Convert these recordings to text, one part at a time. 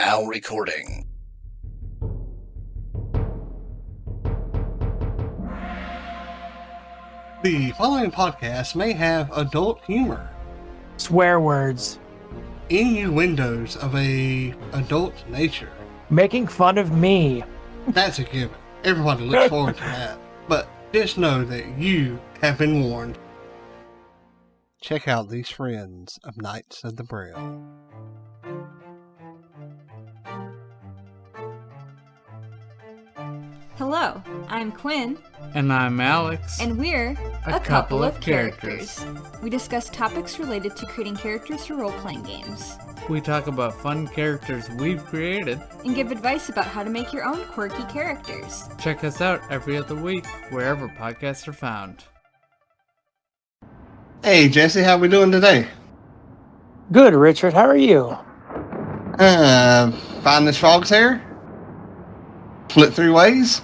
Now recording. The following podcast may have adult humor, swear words, innuendos of a adult nature. making fun of me. That's a given. Everybody looks forward to that. But just know that you have been warned. Check out these friends of Knights of the Braille. Hello, I'm Quinn. And I'm Alex. And we're a couple of characters. We discuss topics related to creating characters for role-playing games. We talk about fun characters we've created. And give advice about how to make your own quirky characters. Check us out every other week, wherever podcasts are found. Hey, Jesse, how we doing today? Good, Richard. How are you? Find this frog's hair? Flip 3 ways?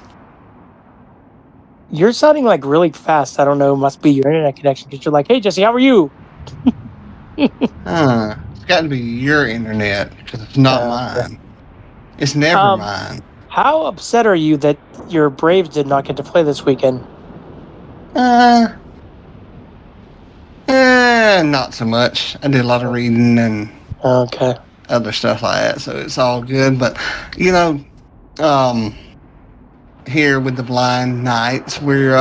You're sounding like really fast. I don't know. Must be your internet connection because you're like, hey, Jesse, how are you? It's got to be your internet because it's not mine. It's never mine. How upset are you that your Braves did not get to play this weekend? Not so much. I did a lot of reading and other stuff like that, so it's all good. But, you know, here with the Blind Knights, we're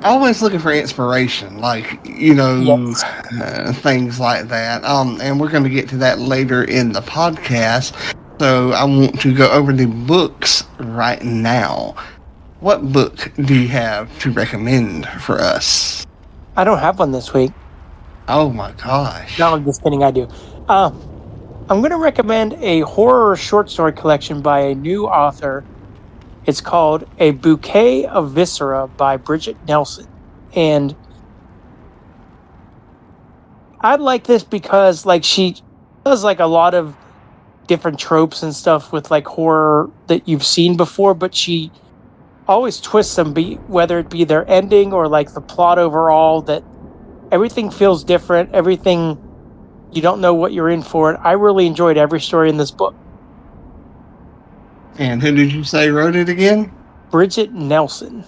always looking for inspiration, like, you know, things like that. And we're going to get to that later in the podcast. So I want to go over the books right now. What book do you have to recommend for us? I don't have one this week. Oh my gosh. No, I'm just kidding. I do. I'm going to recommend a horror short story collection by a new author. It's called A Bouquet of Viscera by Bridget Nelson. And I like this because, like, she does, like, a lot of different tropes and stuff with, like, horror that you've seen before, but she always twists them, whether it be their ending or, like, the plot overall, that everything feels different, everything, you don't know what you're in for. And I really enjoyed every story in this book. And who did you say wrote it again? Bridget Nelson.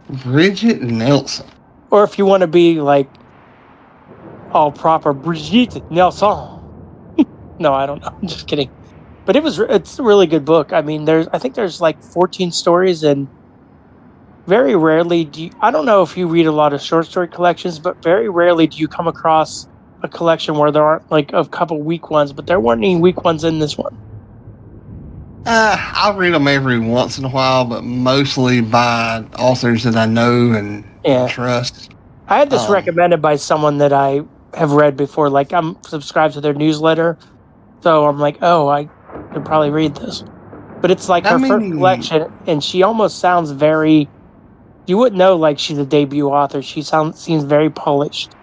Bridget Nelson. Or if you want to be, like, all proper, Bridget Nelson. No, I don't know. I'm just kidding. But it's a really good book. I mean, I think there's like 14 stories, and very rarely I don't know if you read a lot of short story collections, but very rarely do you come across a collection where there aren't like a couple weak ones, but there weren't any weak ones in this one. I'll read them every once in a while, but mostly by authors that I know and trust. I had this recommended by someone that I have read before. Like, I'm subscribed to their newsletter, so I'm like, oh, I could probably read this. But it's like her first collection, and she almost sounds very... You wouldn't know, like, she's a debut author. She seems very polished.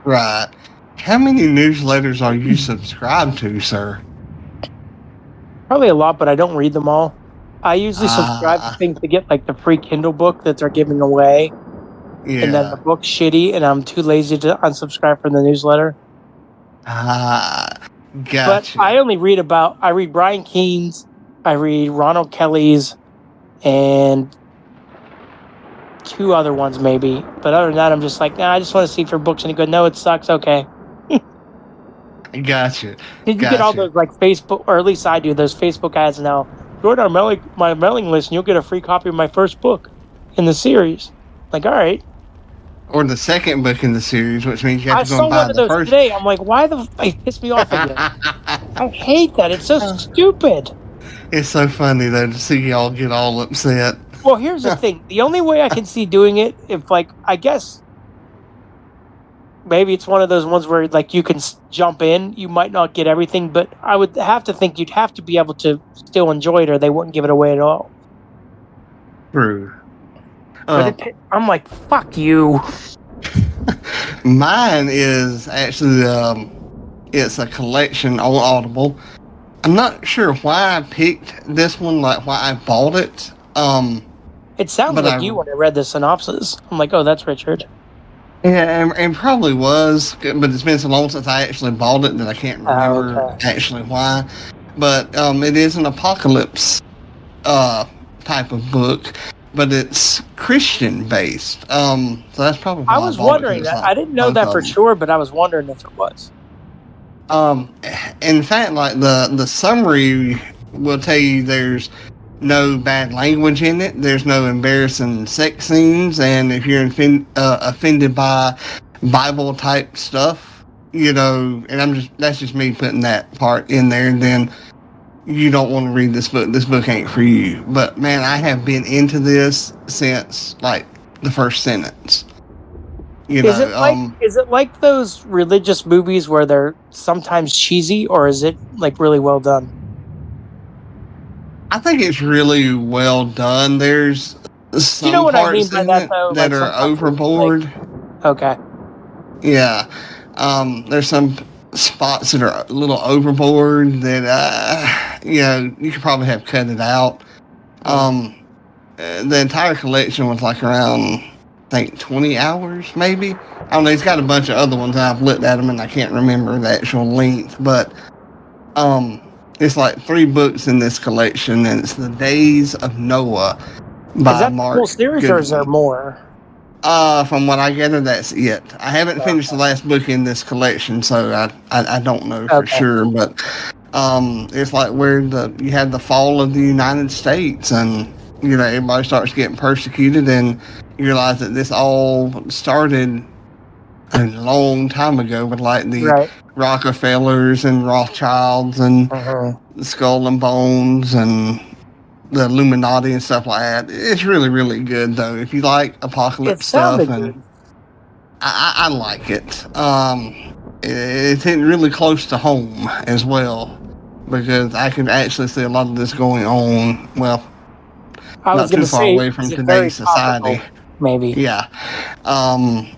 Right. How many newsletters are you subscribed to, sir? Probably a lot, but I don't read them all. I usually subscribe to things to get, like, the free Kindle book that they're giving away. Yeah. And then the book's shitty, and I'm too lazy to unsubscribe from the newsletter. Gotcha. But I read Brian Keene's, I read Ronald Kelly's, and 2 other ones maybe. But other than that, I'm just like, I just want to see if your book's any good. No, it sucks. Okay. Gotcha. Did you get all those, like, Facebook, or at least I do, those Facebook ads now? Join my mailing list and you'll get a free copy of my first book in the series. Like, all right. Or the second book in the series, which means you have to go and buy the first. I saw one of those today. I'm like, why it pissed me off again. I hate that. It's so stupid. It's so funny, though, to see y'all get all upset. Well, here's the thing. The only way I can see doing it, if, like, I guess maybe it's one of those ones where, like, you can jump in. You might not get everything, but I would have to think you'd have to be able to still enjoy it, or they wouldn't give it away at all. True. But I'm like, fuck you. Mine is actually, it's a collection on Audible. I'm not sure why I picked this one, like why I bought it. It sounds like you when I read the synopsis. I'm like, oh, that's Richard. Yeah, and probably was, but it's been so long since I actually bought it that I can't remember actually why. But it is an apocalypse type of book, but it's Christian based. So that's probably why I was bought it, wondering that. I didn't know that for sure, but I was wondering if it was. In fact, like the summary will tell you there's no bad language in it. There's no embarrassing sex scenes, and if you're offended by Bible type stuff, and that's just me putting that part in there, then you don't want to read this book. This book ain't for you. But man, I have been into this since like the first sentence. Is it like those religious movies where they're sometimes cheesy, or is it like really well done? I think it's really well done. There's some parts in it that are overboard. Okay. Yeah. There's some spots that are a little overboard that you could probably have cut it out. The entire collection was like around, I think, 20 hours maybe. I don't know. He's got a bunch of other ones. I've looked at them and I can't remember the actual length, but it's like 3 books in this collection, and it's The Days of Noah by Mark. Is that the full series, or is there more? From what I gather, that's it. I haven't finished the last book in this collection, so I don't know for sure. But it's like where you had the fall of the United States, and everybody starts getting persecuted, and you realize that this all started a long time ago with like the Rockefellers and Rothschilds and Skull and Bones and the Illuminati and stuff like that. It's really, really good though. If you like apocalypse stuff, and I like it. It's hitting really close to home as well, because I can actually see a lot of this going on. Well, not too far away from today's society. Maybe. Yeah.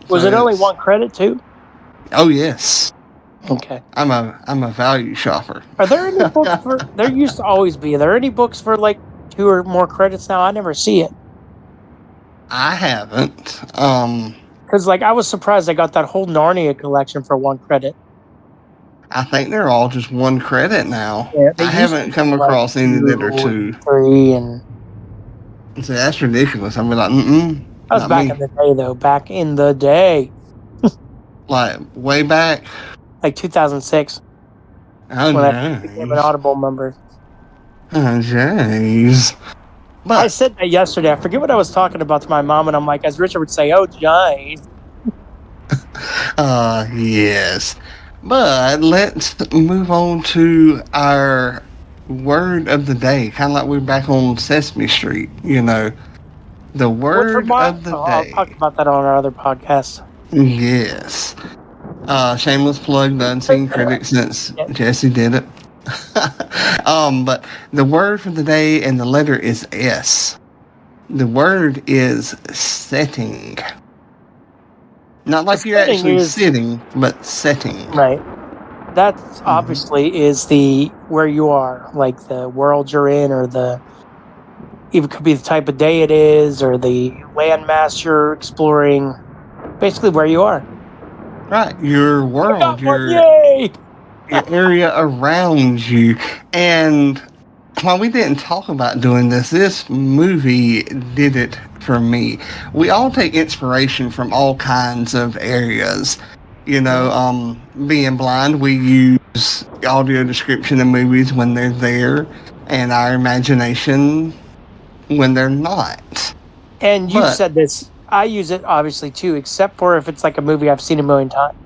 Was it only 1 credit too? Oh yes. Okay. I'm a value shopper. Are there any books for? There used to always be. Are there any books for like 2 or more credits now? I never see it. I haven't. Because I was surprised I got that whole Narnia collection for 1 credit. I think they're all just 1 credit now. Yeah, I haven't come across any that are 2. 3 and. See, that's ridiculous. I'm like, That was back in the day, though. Back in the day. Like way back. Like 2006. Oh, when I became an Audible member. Oh, jeez. But I said that yesterday. I forget what I was talking about to my mom, and I'm like, as Richard would say, oh, jeez. Yes. But let's move on to our word of the day. Kind of like we're back on Sesame Street, The word of the day. I'll talk about that on our other podcast. Yes. Shameless plug, the Unseen critic, since Jesse did it. But the word for the day, and the letter is S. The word is setting. Not like you're actually sitting, but setting. Right. That obviously is the where you are, like the world you're in, or even could be the type of day it is, or the landmass you're exploring. Basically, where you are. Right, your world, your Yay! your area around you. And while we didn't talk about doing this movie did it for me. We all take inspiration from all kinds of areas. You know, being blind, we use audio description in movies when they're there, and our imagination when they're not. And you said this. I use it obviously too, except for if it's like a movie I've seen a million times.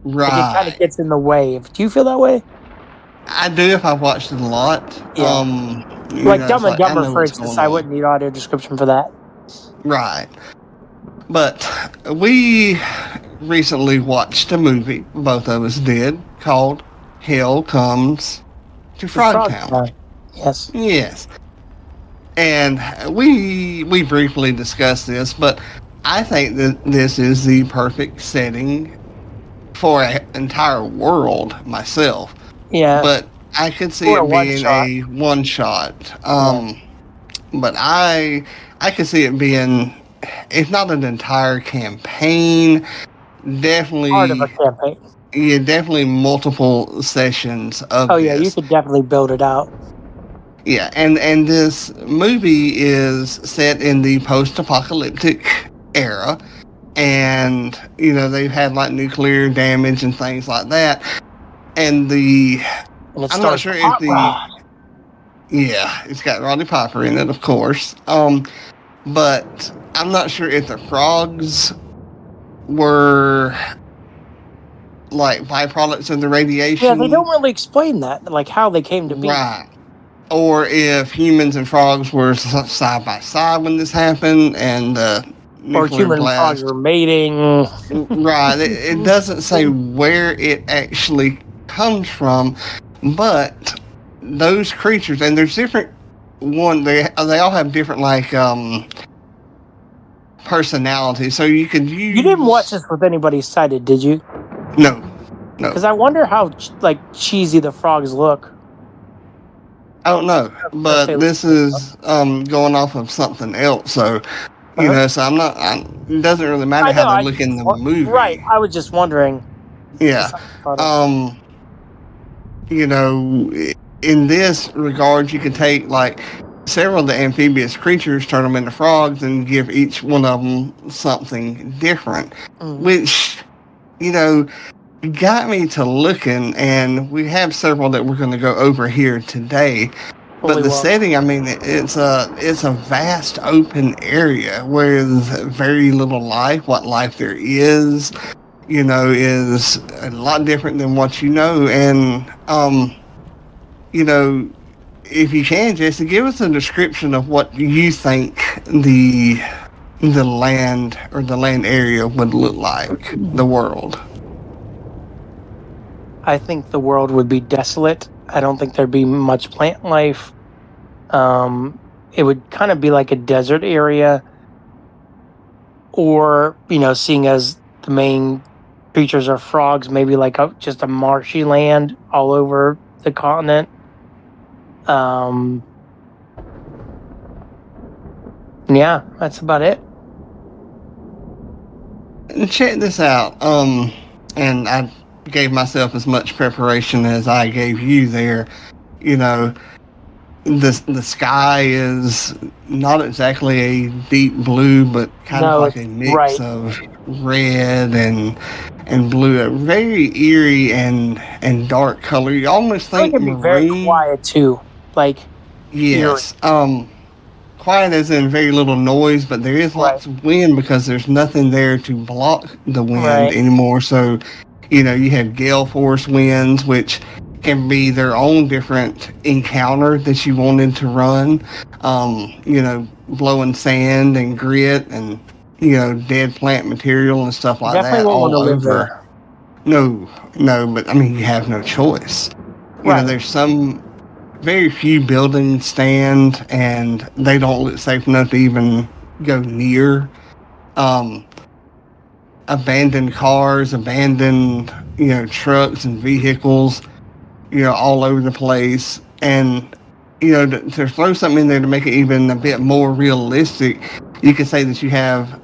Right. Like it kind of gets in the way. Do you feel that way? I do if I've watched it a lot. Yeah. Like Dumb and Dumber, for instance, I wouldn't need audio description for that. Right. But we recently watched a movie, both of us did, called Hell Comes to Frogtown. Yes. Yes. And we briefly discussed this, but I think that this is the perfect setting for an entire world myself. Yeah. But I could see it being a one shot. But I could see it being if not an entire campaign, definitely Part of a campaign. Yeah, definitely multiple sessions of Oh this. yeah, you could definitely build it out. Yeah, and this movie is set in the post-apocalyptic era, and they've had like nuclear damage and things like that, and I'm not sure if it's got Roddy Piper in it, of course, but I'm not sure if the frogs were like byproducts of the radiation. Yeah, they don't really explain that, like how they came to be. Right. Or if humans and frogs were side by side when this happened, and or human and frogs were mating. Right. It doesn't say where it actually comes from, but those creatures, and there's different they all have different personalities. So you could use. You didn't watch this with anybody cited, did you? No. Because I wonder how cheesy the frogs look. I don't know, but this is going off of something else, so so I'm not. It doesn't really matter how they look in the movie, right? I was just wondering. Yeah, in this regard, you can take several of the amphibious creatures, turn them into frogs, and give each one of them something different, which got me to looking, and we have several that we're going to go over here today. But the setting, I mean, it's a vast open area with very little life. What life there is a lot different than what and if you can, Jesse, give us a description of what you think the land or the land area would look like, the world. I think the world would be desolate. I don't think there'd be much plant life. It would kind of be like a desert area. Or, seeing as the main creatures are frogs, maybe like just a marshy land all over the continent. Yeah, that's about it. Check this out. And I gave myself as much preparation as I gave you there. The sky is not exactly a deep blue, but kind of like a mix of red and blue. A very eerie and dark color. You almost think it can be very quiet too. Yes. Quiet as in very little noise, but there is lots of wind because there's nothing there to block the wind anymore. So, you have gale force winds, which can be their own different encounter that you wanted to run. Blowing sand and grit and, dead plant material and stuff like that all over. No, but I mean, you have no choice. There's some very few buildings stand and they don't look safe enough to even go near. Abandoned cars, abandoned, trucks and vehicles, all over the place. And, to throw something in there to make it even a bit more realistic, you could say that you have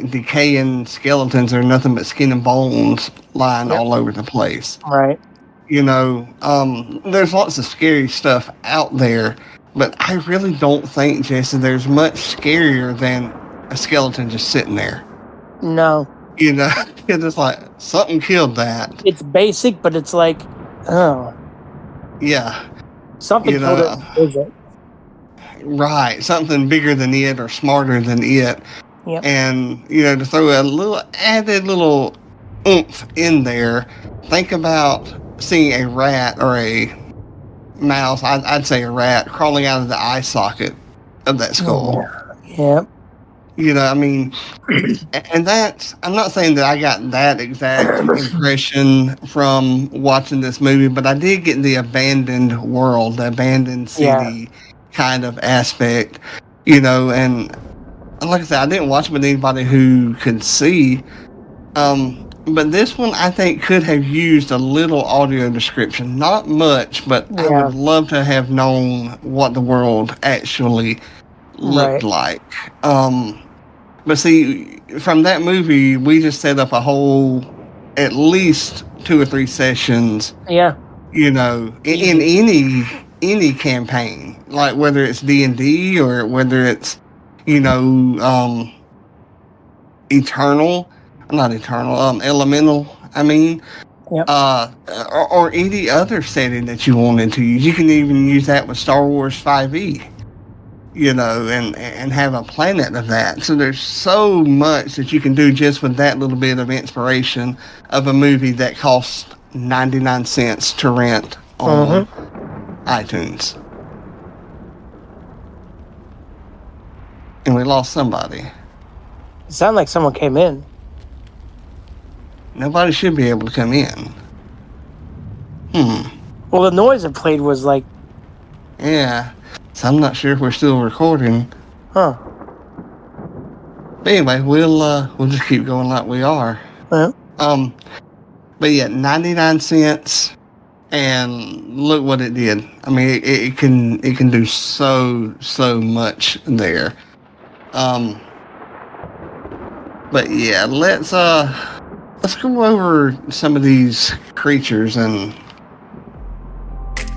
decaying skeletons that are nothing but skin and bones lying all over the place. Right. There's lots of scary stuff out there, but I really don't think, Jason, there's much scarier than a skeleton just sitting there. No. It's just like, something killed that. It's basic, but it's like, oh. Yeah. Something killed it, is it? Right. Something bigger than it or smarter than it. Yep. And, to throw a little added little oomph in there, think about seeing a rat or a mouse, I'd say a rat, crawling out of the eye socket of that skull. Yep. I mean, and I'm not saying that I got that exact impression from watching this movie, but I did get the abandoned world, the abandoned city kind of aspect, and like I said, I didn't watch it with anybody who could see, but this one I think could have used a little audio description, not much, but I would love to have known what the world actually looked like. But see, from that movie, we just set up a whole, at least 2 or 3 sessions. Yeah. You know, in any campaign, like whether it's D&D or whether it's, you know, Elemental. I mean, Yep. or any other setting that you wanted to use. You can even use that with Star Wars 5e. You know, and have a planet of that. So there's so much that you can do just with that little bit of inspiration of a movie that costs 99 cents to rent on iTunes. And we lost somebody. It sounded like someone came in. Nobody should be able to come in. Well, the noise it played was like... Yeah. So I'm not sure if we're still recording. Huh. But anyway, we'll just keep going like we are. Yeah. But yeah, 99 cents, and look what it did. I mean, it can do so much there. But yeah, let's go over some of these creatures and.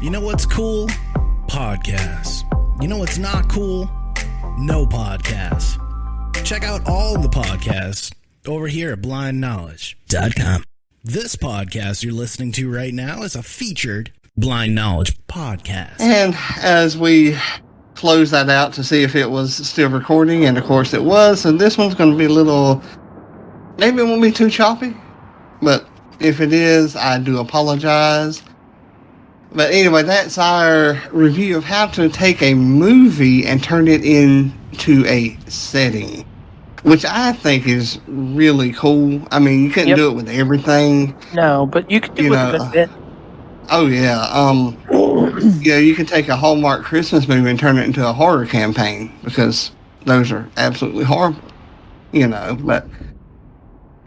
You know what's cool? Podcasts. You know what's not cool? No podcasts. Check out all the podcasts over here at blindknowledge.com. This podcast you're listening to right now is a featured Blind Knowledge podcast. And as we close that out to see if it was still recording, and of course it was, and this one's going to be a little, maybe it won't be too choppy, but if it is, I do apologize. But anyway, that's our review of how to take a movie and turn it into a setting, which I think is really cool. I mean, you couldn't do it with everything. No, but you could do it with a good bit. Oh, yeah. You can take a Hallmark Christmas movie and turn it into a horror campaign, because those are absolutely horrible, but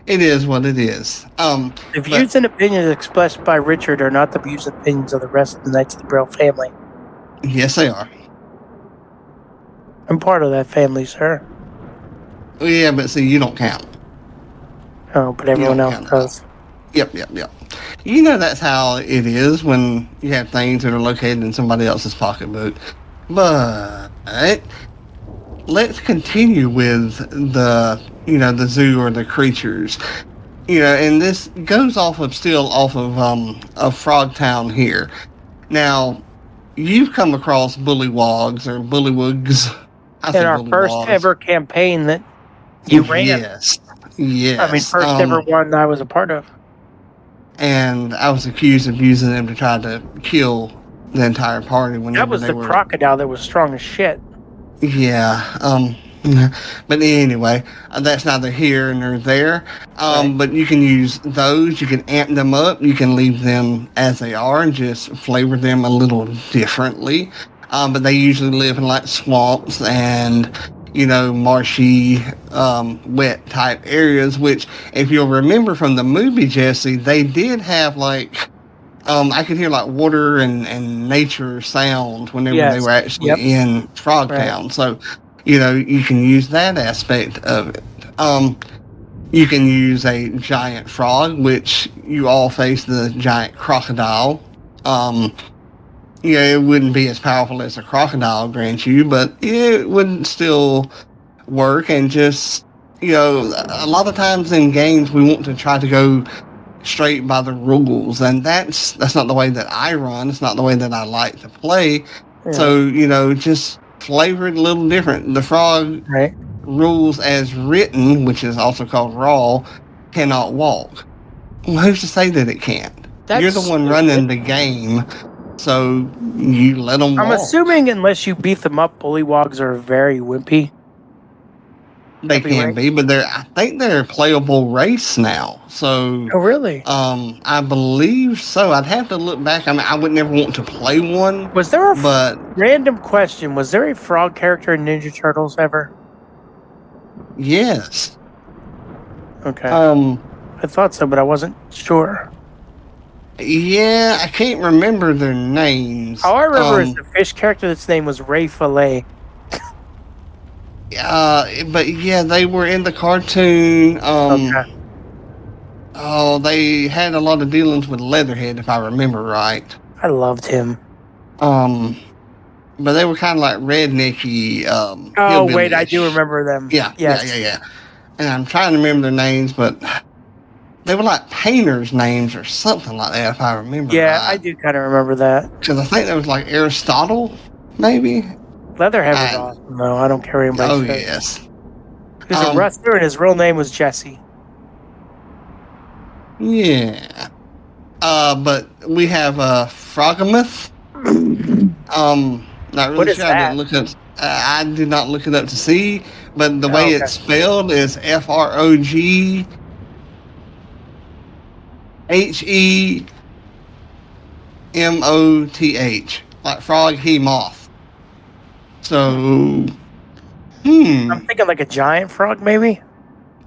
it is what it is. The views and opinions expressed by Richard are not the views and opinions of the rest of the Knights of the Braille family. Yes, they are. I'm part of that family, sir. Oh, yeah, but see, you don't count. Oh, but everyone else does. Yep. You know that's how it is when you have things that are located in somebody else's pocketbook. But let's continue with the zoo or the creatures. And this goes off of Frogtown here. Now, you've come across bullywogs or bullywugs. In our first ever campaign that you ran. Yes. I mean, first ever one I was a part of. And I was accused of using them to try to kill the entire party. That was the crocodile that was strong as shit. Yeah. But anyway, that's neither here nor there. Right. But you can use those. You can amp them up. You can leave them as they are and just flavor them a little differently. But they usually live in like swamps and marshy, wet type areas, which if you'll remember from the movie, Jesse, they did have like, I could hear like water and nature sounds whenever they were actually in Frogtown. Right. So, you can use that aspect of it. You can use a giant frog, which you all face the giant crocodile. It wouldn't be as powerful as a crocodile, grant you, but it would still work. And just, a lot of times in games, we want to try to go straight by the rules, and that's not the way that I run. It's not the way that I like to play. Yeah. So, just flavor it a little different. The frog rules as written, which is also called raw, cannot walk. Well, who's to say that it can't? You're the one running the game. So you let them walk. I'm assuming unless you beat them up, bullywogs are very wimpy. They can be, but I think they're a playable race now. So oh, really? I believe so. I'd have to look back. I mean, I would never want to play one. Was there random question? Was there a frog character in Ninja Turtles ever? Yes. Okay. I thought so, but I wasn't sure. Yeah, I can't remember their names. All I remember is the fish character that's name was Ray Fillet. But yeah, they were in the cartoon. Okay. Oh, they had a lot of dealings with Leatherhead, if I remember right. I loved him. But they were kind of like rednecky. Oh, wait, I do hillbilly-ish. remember them. Yeah, Yes. yeah. And I'm trying to remember their names, but they were like painters' names or something like that, if I remember Yeah, right. I do kind of remember that. Because I think there was like Aristotle, maybe. Leatherhead was awesome, though. I don't care what anybody Oh, says. yes. He was a wrestler, and his real name was Jesse. Yeah. But we have Froggamouth. Not really What is sure. that? I didn't look up. I did not look it up to see, but the way it's spelled is FROGHEMOTH. Like frog, he moth. So, I'm thinking like a giant frog, maybe?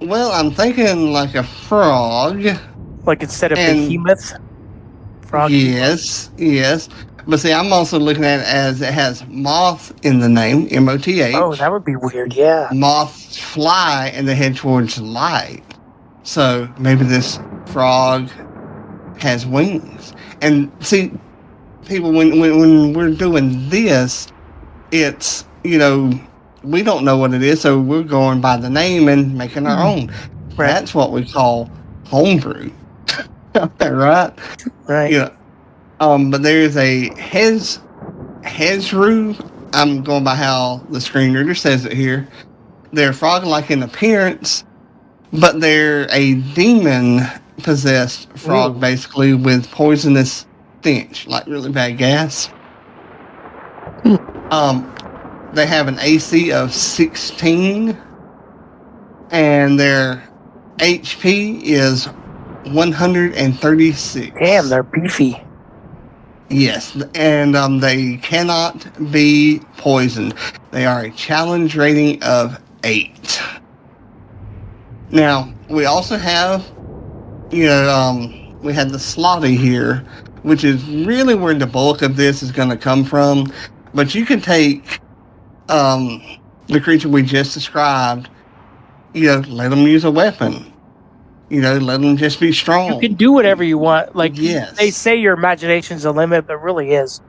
Well, I'm thinking like a frog. Like instead of behemoth? Frog. Yes. But see, I'm also looking at it as it has moth in the name, MOTH. Oh, that would be weird, yeah. Moths fly and they head towards light. So maybe this frog has wings. And see, people, when we're doing this, it's, we don't know what it is, so we're going by the name and making our own. Right. That's what we call homebrew. Right? Right. Yeah. But there's a Hezru. I'm going by how the screen reader says it here. They're frog-like in appearance, but they're a demon-possessed frog, basically, with poisonous stench, like really bad gas. They have an AC of 16, and their HP is 136. Damn, they're beefy. Yes, and they cannot be poisoned. They are a challenge rating of 8. Now, we also have, we had the Slotty here, which is really where the bulk of this is going to come from. But you can take the creature we just described, let them use a weapon. Let them just be strong. You can do whatever you want. Like, yes. They say your imagination's the limit, but it really is.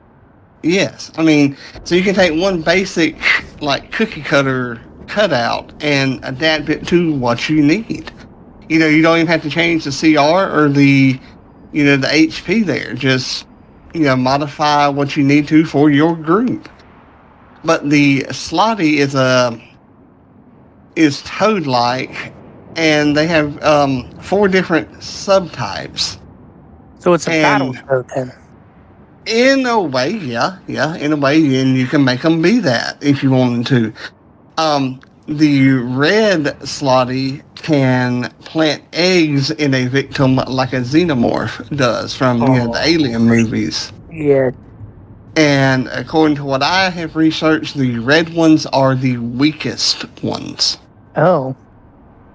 Yes. I mean, so you can take one basic, like, cookie cutter cutout and adapt it to what you need. You don't even have to change the CR or the HP there. Just, modify what you need to for your group. But the Slotty is toad-like, and they have 4 different subtypes. So it's a battle toad then? In a way, yeah, in a way, and you can make them be that if you wanted to. The red Slotty can plant eggs in a victim like a xenomorph does from the Alien movies. Yeah. And according to what I have researched, the red ones are the weakest ones. Oh.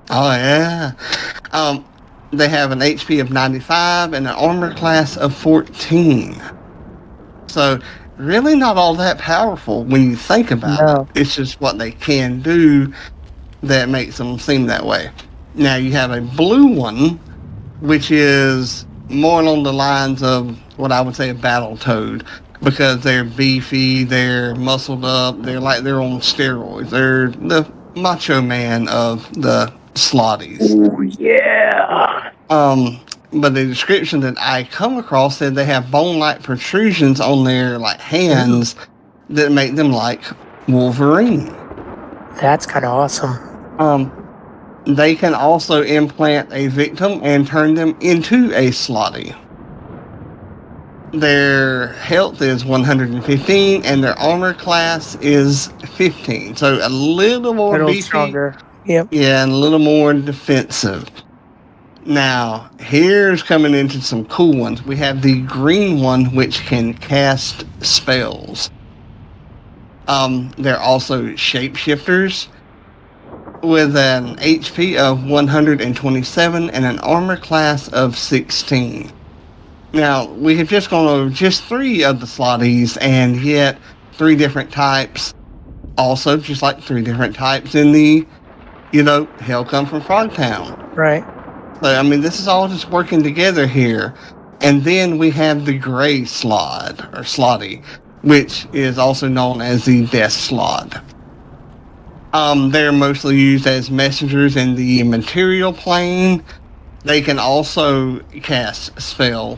Oh, yeah. They have an HP of 95 and an armor class of 14. So, really not all that powerful when you think about it. It's just what they can do that makes them seem that way. Now, you have a blue one, which is more along the lines of what I would say a battle toad, because they're beefy, they're muscled up, they're like they're on steroids. They're the macho man of the Slotties. Oh, yeah. But the description that I come across said they have bone-like protrusions on their hands that make them like Wolverine. That's kind of awesome. They can also implant a victim and turn them into a Slotty. Their health is 115 and their armor class is 15. So a little more beefy. Stronger. Yep. Yeah, and a little more defensive. Now, here's coming into some cool ones. We have the green one, which can cast spells. They're also shapeshifters with an HP of 127 and an armor class of 16. Now, we have just gone over just 3 of the Slotties, and yet 3 different types. also just like 3 different types in the, Hell Come from Frogtown. Right. So, I mean, this is all just working together here. And then we have the gray slod, or slotty, which is also known as the death slod. They're mostly used as messengers in the material plane. They can also cast spell.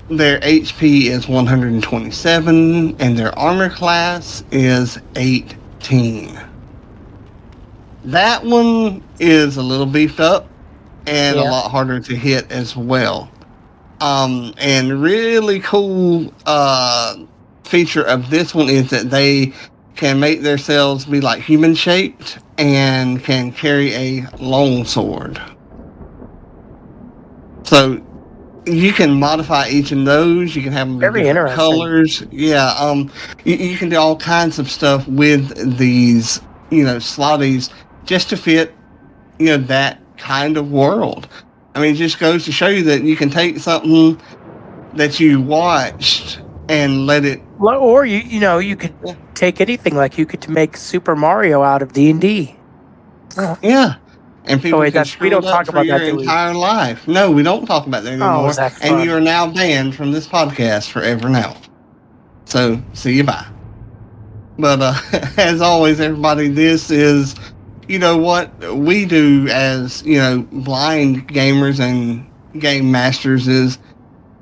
Their HP is 127, and their armor class is 18. That one is a little beefed up and a lot harder to hit as well. And really cool feature of this one is that they can make themselves be like human shaped and can carry a long sword. So you can modify each of those. You can have them Very different interesting. colors. Yeah. You can do all kinds of stuff with these, slotties just to fit, that kind of world. I mean, it just goes to show you that you can take something that you watched and let it. Or you could take anything. Like you could make Super Mario out of D&D. Yeah. And people wait, can we don't screw it talk up for about your that, do we? entire life. No, we don't talk about that anymore. is that and fun. you are now banned from this podcast forever now. So, see you bye. But as always, everybody, this is, what we do as, blind gamers and game masters is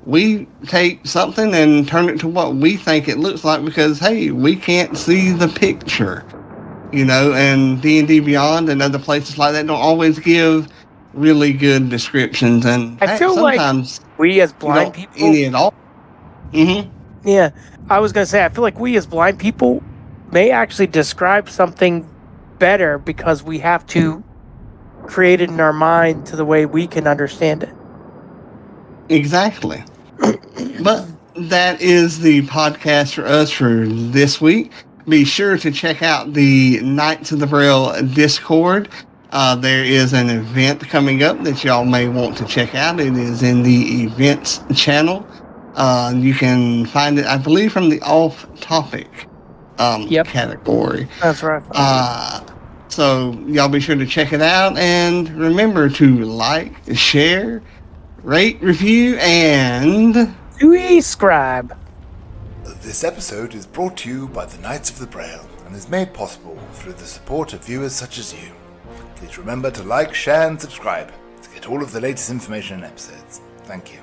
we take something and turn it to what we think it looks like because, hey, we can't see the picture. And D&D Beyond and other places like that don't always give really good descriptions. And I feel sometimes like we as blind people... any at all. Mm-hmm. Yeah, I was going to say, I feel like we as blind people may actually describe something better because we have to create it in our mind to the way we can understand it. Exactly. But that is the podcast for us for this week. Be sure to check out the Knights of the Braille Discord. There is an event coming up that y'all may want to check out. It is in the events channel. You can find it, I believe, from the off-topic category. That's right. So y'all be sure to check it out. And remember to like, share, rate, review, and... subscribe. This episode is brought to you by the Knights of the Braille and is made possible through the support of viewers such as you. Please remember to like, share and subscribe to get all of the latest information and episodes. Thank you.